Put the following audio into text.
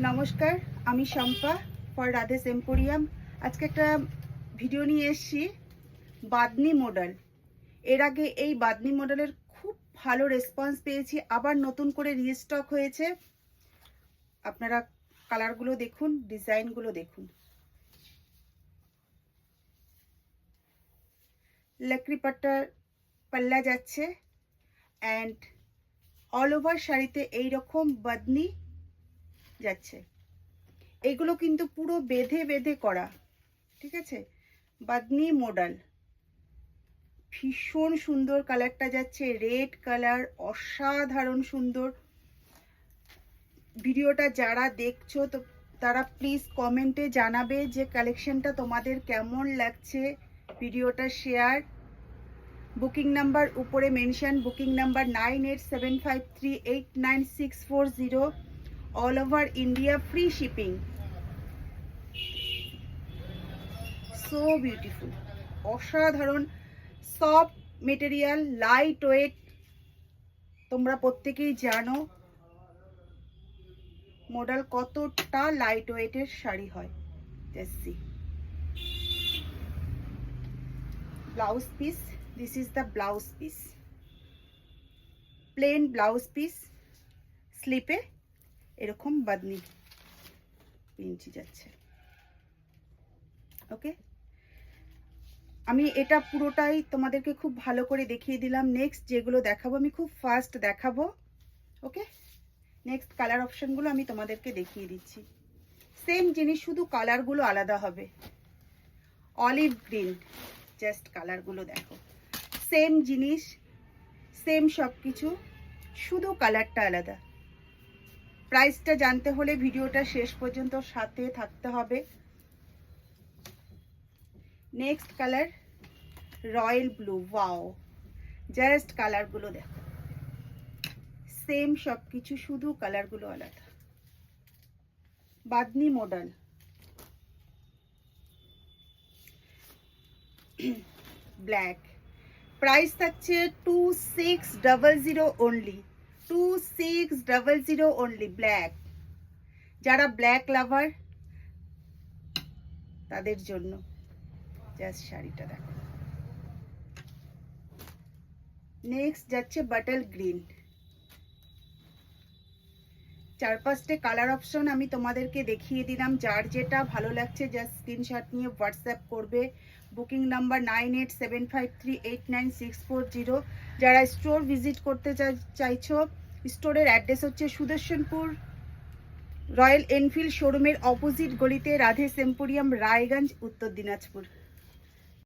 নমস্কার, আমি Shampa for রাধেস emporium. আজকে একটা ভিডিও নিয়ে এসেছি বাদনি মডেল। এর আগে এই বাদনি মডেলের খুব ভালো রেসপন্স পেয়েছি, আবার নতুন করে রিস্টক হয়েছে। আপনারা কালারগুলো দেখুন, ডিজাইনগুলো দেখুন। লাকড়ি পাট্টার পাল্লা যাচ্ছে অ্যান্ড অল ওভার শাড়িতে এইরকম বাদনি যাচ্ছে। এইগুলো কিন্তু পুরো বেঁধে বেঁধে করা, ঠিক আছে? বাদনি মডেল ভীষণ সুন্দর, কালারটা যাচ্ছে রেড কালার, অসাধারণ সুন্দর। ভিডিওটা যারা দেখছো তো তারা প্লিজ কমেন্টে জানাবে যে কালেকশনটা তোমাদের কেমন লাগছে। ভিডিওটা শেয়ার, বুকিং নাম্বার উপরে mention, booking number 9875389640, all over India, free shipping. So beautiful, অসাধারণ সফট মেটেরিয়াল, লাইট ওয়েট। তোমরা প্রত্যেকেই জানো মডেল কতটা লাইট ওয়েটের শাড়ি হয়। দেখছি blouse piece, this is the blouse piece, plain blouse piece. স্লিপে এরকম বাদনি পিঞ্চি যাচ্ছে। ওকে, আমি এটা পুরোটাই তোমাদেরকে খুব ভালো করে দেখিয়ে দিলাম। নেক্সট যেগুলো দেখাবো আমি খুব ফাস্ট দেখাবো। ওকে, নেক্সট কালার অপশনগুলো আমি তোমাদেরকে দেখিয়ে দিচ্ছি। সেম জিনিস, শুধু কালারগুলো আলাদা হবে। অলিভ গ্রিন, জাস্ট কালারগুলো দেখো। সেম জিনিস, সেম সব কিছু, শুধু কালারটা আলাদা। প্রাইসটা জানতে হলে ভিডিওটা শেষ পর্যন্ত সাথে থাকতে হবে। Next colour royal blue. Wow, just কালারগুলো দেখো। সেম সব কিছু, শুধু কালারগুলো আলাদা। Bamni model, black. প্রাইস থাকছে 2600 অনলি, 2600 অনলি। ব্ল্যাক, যারা ব্ল্যাক লাভার তাদের জন্য জাস্ট শাড়িটা দেখো। নেক্সট যাচ্ছে বাটল গ্রিন। চার পাঁচটে কালার অপশন আমি তোমাদেরকে দেখিয়ে দিলাম। যার যেটা ভালো লাগছে জাস্ট স্ক্রিনশট নিয়ে হোয়াটসঅ্যাপ করবে। Booking number 9875389640। যারা স্টোর ভিজিট করতে চাইছো, স্টোরের অ্যাড্রেস হচ্ছে সুদর্শনপুর রয়্যাল এনফিল্ড শোরুমের অপোজিট গলিতে, রাধেস এম্পোরিয়াম, রায়গঞ্জ, উত্তর দিনাজপুর।